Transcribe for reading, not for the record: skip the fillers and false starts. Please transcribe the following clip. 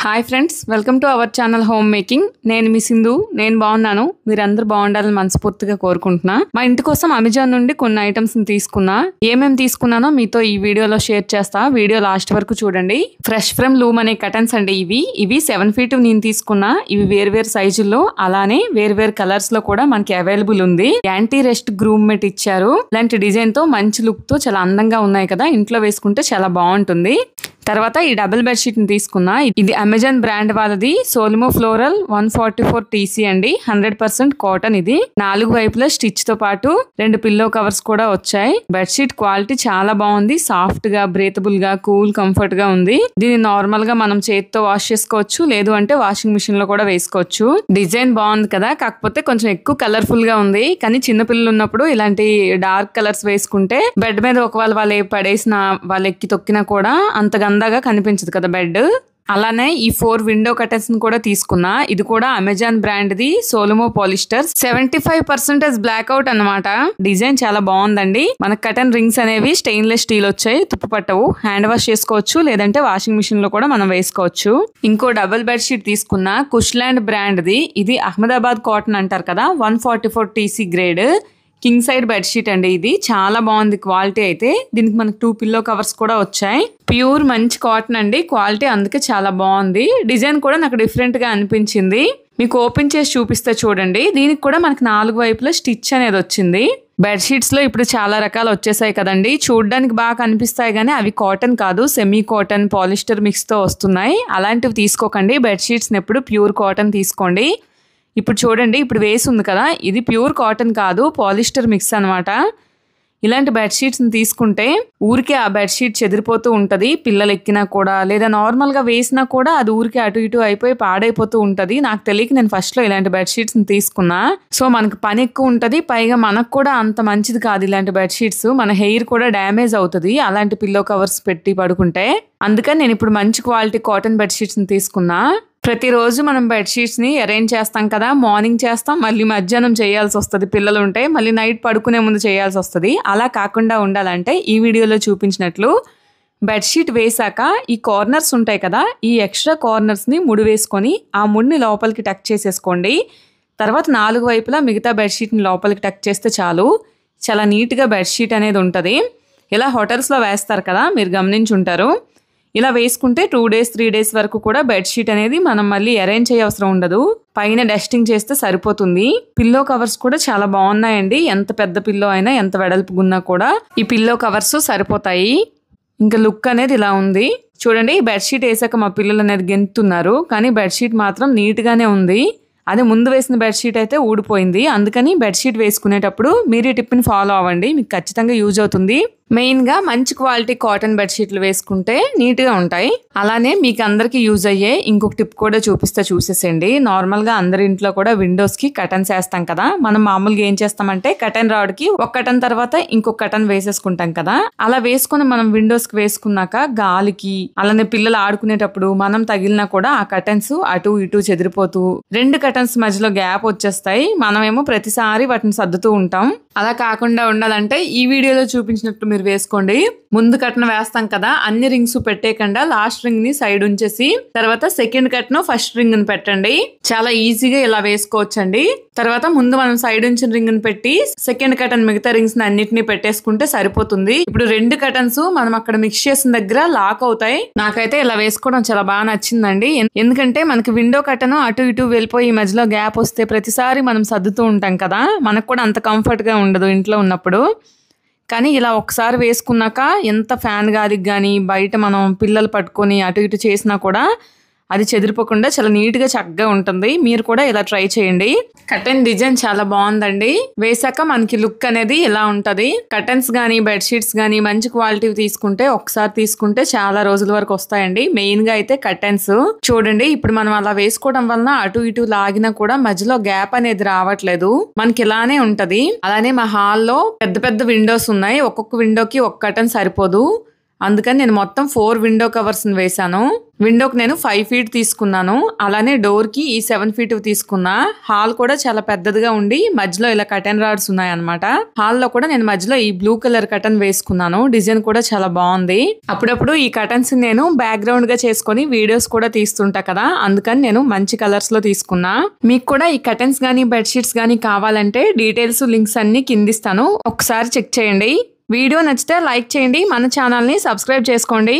Hi friends, welcome to our channel home making. నేను మీ సింధు. నేను బాగున్నాను, మీరందరూ బాగుండాలని మనస్ఫూర్తిగా కోరుకుంటున్నా. మా ఇంటి కోసం అమెజాన్ నుండి కొన్ని ఐటమ్స్ ని తీసుకున్నా. ఏమేమి తీసుకున్నానో మీతో ఈ వీడియోలో షేర్ చేస్తా. వీడియో లాస్ట్ వరకు చూడండి. ఫ్రెష్ ఫ్రమ్ లూమ్ అనే కటన్స్ అండి ఇవి 7 feet నేను తీసుకున్నా. ఇవి వేరు సైజుల్లో, అలానే వేరు కలర్స్ లో కూడా మనకి అవైలబుల్ ఉంది. యాంటీ రెస్ట్ గ్రూమ్ మెట్ ఇచ్చారు. ఇలాంటి డిజైన్ తో మంచి లుక్ తో చాలా అందంగా ఉన్నాయి కదా, ఇంట్లో వేసుకుంటే చాలా బాగుంటుంది. తర్వాత ఈ డబుల్ బెడ్షీట్ ని తీసుకున్నా. ఇది అమెజాన్ బ్రాండ్ వాళ్ళది. సోలిమో ఫ్లోరల్ 144 TC అండి. 100% కాటన్. ఇది 4 వైపులా స్టిచ్ తో పాటు 2 పిల్లో కవర్స్ కూడా వచ్చాయి. బెడ్షీట్ క్వాలిటీ చాలా బాగుంది. సాఫ్ట్ గా, బ్రీతబుల్ గా, కూల్, కంఫర్ట్ గా ఉంది. దీన్ని నార్మల్ గా మనం చేతితో వాష్ చేసుకోవచ్చు, లేదు అంటే వాషింగ్ మిషన్ లో కూడా వేసుకోవచ్చు. డిజైన్ బాగుంది కదా, కాకపోతే కొంచెం ఎక్కువ కలర్ఫుల్ గా ఉంది. కానీ చిన్నపిల్లలు ఉన్నప్పుడు ఇలాంటి డార్క్ కలర్స్ వేసుకుంటే బెడ్ మీద ఒకవేళ వాళ్ళు పడేసిన, వాళ్ళు ఎక్కి తొక్కినా కూడా అంతగా అందంగా కనిపించదు కదా బెడ్. అలానే ఈ 4 విండో కర్టన్స్ ని కూడా తీసుకున్నా. ఇది కూడా అమెజాన్ బ్రాండ్ ది. సోలిమో పాలిస్టర్ 75% బ్లాక్అవుట్ అన్నమాట. డిజైన్ చాలా బాగుందండి. మన కర్టన్ రింగ్స్ అనేవి స్టెయిన్లెస్ స్టీల్ వచ్చాయి, తుప్పు పట్టవు. హ్యాండ్ వాష్ చేసుకోవచ్చు, లేదంటే వాషింగ్ మిషన్ లో కూడా మనం వేసుకోవచ్చు. ఇంకో డబుల్ బెడ్షీట్ తీసుకున్నా. కుష్లాండ్ బ్రాండ్ ది. ఇది అహ్మదాబాద్ కాటన్ అంటారు కదా, 144 TC grade king side bedsheet అండి. ఇది చాలా బాగుంది క్వాలిటీ అయితే. దీనికి మనకు 2 పిల్లో కవర్స్ కూడా వచ్చాయి. ప్యూర్ మంచి కాటన్ అండి క్వాలిటీ, అందుకే చాలా బాగుంది. డిజైన్ కూడా నాకు డిఫరెంట్ గా అనిపించింది. మీకు ఓపెన్ చేసి చూపిస్తే చూడండి. దీనికి కూడా మనకి 4 వైపులా స్టిచ్ అనేది వచ్చింది. బెడ్షీట్స్ లో ఇప్పుడు చాలా రకాలు వచ్చేసాయి కదండి. చూడడానికి బాగా కనిపిస్తాయి కానీ అవి కాటన్ కాదు, సెమీ కాటన్, పాలిస్టర్ మిక్స్ తో వస్తున్నాయి. అలాంటివి తీసుకోకండి. బెడ్షీట్స్ ఎప్పుడు ప్యూర్ కాటన్ తీసుకోండి. ఇప్పుడు చూడండి, ఇప్పుడు వేసి ఉంది కదా, ఇది ప్యూర్ కాటన్ కాదు, పాలిస్టర్ మిక్స్ అనమాట. ఇలాంటి బెడ్షీట్స్ని తీసుకుంటే ఊరికే ఆ బెడ్షీట్ చెదిరిపోతూ ఉంటుంది. పిల్లలు ఎక్కినా కూడా, లేదా నార్మల్గా వేసినా కూడా అది ఊరికే అటు ఇటు అయిపోయి పాడైపోతూ ఉంటుంది. నాకు తెలియక నేను ఫస్ట్లో ఇలాంటి బెడ్షీట్స్ని తీసుకున్నా. సో మనకు పని ఎక్కువ ఉంటుంది, పైగా మనకు కూడా అంత మంచిది కాదు ఇలాంటి బెడ్షీట్స్. మన హెయిర్ కూడా డ్యామేజ్ అవుతుంది అలాంటి పిల్లో కవర్స్ పెట్టి పడుకుంటే. అందుకని నేను ఇప్పుడు మంచి క్వాలిటీ కాటన్ బెడ్షీట్స్ని తీసుకున్నా. ప్రతిరోజు మనం బెడ్షీట్స్ ని అరేంజ్ చేస్తాం కదా, మార్నింగ్ చేస్తాం, మళ్ళీ మధ్యాహ్నం చేయాల్సి వస్తుంది పిల్లలు ఉంటే, మళ్ళీ నైట్ పడుకునే ముందు చేయాల్సి వస్తుంది. అలా కాకుండా ఉండాలంటే ఈ వీడియోలో చూపించినట్లు బెడ్షీట్ వేసాక ఈ కార్నర్స్ ఉంటాయి కదా, ఈ ఎక్స్ట్రా కార్నర్స్ ని ముడి వేసుకొని ఆ ముడిని లోపలికి టక్ చేసేసుకోండి. తర్వాత 4 వైపులా మిగతా బెడ్షీట్ ని లోపలికి టక్ చేస్తే చాలు. చాలా నీట్ గా బెడ్షీట్ అనేది ఉంటుంది. ఇలా హోటల్స్ లో వేస్తారు కదా, మీరు గమనించి ఉంటారు. ఇలా వేసుకుంటే 2 days 3 days వరకు కూడా బెడ్షీట్ అనేది మనం మళ్ళీ అరేంజ్ చేయవసరం ఉండదు. పైన డస్టింగ్ చేస్తే సరిపోతుంది. పిల్లో కవర్స్ కూడా చాలా బాగున్నాయండి. ఎంత పెద్ద పిల్లో అయినా, ఎంత వెడల్పుగున్నా కూడా ఈ పిల్లో కవర్స్ సరిపోతాయి. ఇంకా లుక్ అనేది ఇలా ఉంది చూడండి. బెడ్షీట్ వేసాక మా పిల్లలు అనేది గెంతున్నారు, కానీ బెడ్షీట్ మాత్రం నీట్ గానే ఉంది. అదే ముందు వేసిన బెడ్షీట్ అయితే ఊడిపోయింది. అందుకని బెడ్షీట్ వేసుకునేటప్పుడు మీరు ఈ టిప్ని ఫాలో అవ్వండి, మీకు ఖచ్చితంగా యూజ్ అవుతుంది. మెయిన్ గా మంచి క్వాలిటీ కాటన్ బెడ్షీట్లు వేసుకుంటే నీట్ గా ఉంటాయి. అలానే మీకు అందరికి యూజ్ అయ్యే ఇంకొక టిప్ కూడా చూపిస్తే చూసేసేయండి. నార్మల్ గా అందరి ఇంట్లో కూడా విండోస్ కి కటన్స్ వేస్తాం కదా, మనం మామూలుగా ఏం చేస్తామంటే కటన్ రాడ్ కి ఒక కటన్ తర్వాత ఇంకొక కటన్ వేసేసుకుంటాం కదా. అలా వేసుకుని మనం విండోస్ కి వేసుకున్నాక గాలికి, అలానే పిల్లలు ఆడుకునేటప్పుడు మనం తగిలినా కూడా ఆ కటన్స్ అటు ఇటు చెదిరిపోతూ 2 కటన్స్ మధ్యలో గ్యాప్ వచ్చేస్తాయి. మనమేమో ప్రతిసారి వాటిని సర్దుతూ ఉంటాం. అలా కాకుండా ఉండాలంటే ఈ వీడియోలో చూపించినట్టు మీరు వేసుకోండి. ముందు కట్న వేస్తాం కదా, అన్ని రింగ్స్ పెట్టేయకుండా లాస్ట్ రింగ్ ని సైడ్ ఉంచేసి తర్వాత సెకండ్ కట్ను ఫస్ట్ రింగ్ ని పెట్టండి. చాలా ఈజీగా ఇలా వేసుకోవచ్చండి. తర్వాత ముందు మనం సైడ్ ఉంచిన రింగ్ ని పెట్టి సెకండ్ కటన్ మిగతా రింగ్స్ ని అన్నిటిని పెట్టేసుకుంటే సరిపోతుంది. ఇప్పుడు 2 కటన్స్ మనం అక్కడ మిక్స్ చేసిన దగ్గర లాక్ అవుతాయి. నాకైతే ఇలా వేసుకోవడం చాలా బాగా నచ్చిందండి. ఎందుకంటే మనకి విండో కటన్ అటు ఇటు వెళ్ళిపోయి మధ్యలో గ్యాప్ వస్తే ప్రతిసారి మనం సర్దుతూ ఉంటాం కదా, మనకు కూడా అంత కంఫర్ట్ గా ఉండదు ఇంట్లో ఉన్నప్పుడు. కానీ ఇలా ఒకసారి వేసుకున్నాక ఎంత ఫ్యాన్ గాలికి కానీ బయట మనం పిల్లలు పట్టుకొని అటు ఇటు చేసినా కూడా అది చెదిరిపోకుండా చాలా నీట్ గా చక్కగా ఉంటుంది. మీరు కూడా ఇలా ట్రై చేయండి. కర్టెన్ డిజైన్ చాలా బాగుందండి. వేసాక మనకి లుక్ అనేది ఇలా ఉంటది. కర్టెన్స్ గానీ బెడ్షీట్స్ గానీ మంచి క్వాలిటీ తీసుకుంటే, ఒకసారి తీసుకుంటే చాలా రోజుల వరకు వస్తాయండి. మెయిన్ గా అయితే కర్టెన్స్ చూడండి. ఇప్పుడు మనం అలా వేసుకోవడం వలన అటు ఇటు లాగినా కూడా మధ్యలో గ్యాప్ అనేది రావట్లేదు, మనకి ఇలానే ఉంటది. అలానే మా హాల్లో పెద్ద పెద్ద విండోస్ ఉన్నాయి. ఒక్కొక్క విండోకి ఒక కర్టెన్ సరిపోదు. అందుకని నేను మొత్తం 4 విండో కవర్స్ వేసాను. విండోకి నేను 5 ఫీట్ తీసుకున్నాను. అలానే డోర్ కి ఈ 7 ఫీట్ తీసుకున్నా. హాల్ కూడా చాలా పెద్దదిగా ఉండి మధ్యలో ఇలా కర్టెన్ రాడ్స్ ఉన్నాయన్నమాట. హాల్ లో కూడా నేను మధ్యలో ఈ బ్లూ కలర్ కర్టెన్ వేసుకున్నాను. డిజైన్ కూడా చాలా బాగుంది. అప్పుడప్పుడు ఈ కర్టెన్స్ నేను బ్యాక్గ్రౌండ్ గా చేసుకొని వీడియోస్ కూడా తీస్తుంటా కదా, అందుకని నేను మంచి కలర్స్ లో తీసుకున్నా. మీకు కూడా ఈ కర్టెన్స్ గానీ బెడ్షీట్స్ గానీ కావాలంటే డీటెయిల్స్ లింక్స్ అన్ని కిందిస్తాను, ఒకసారి చెక్ చేయండి. వీడియో నచ్చితే లైక్ చేయండి, మన ఛానల్ ని సబ్స్క్రైబ్ చేసుకోండి.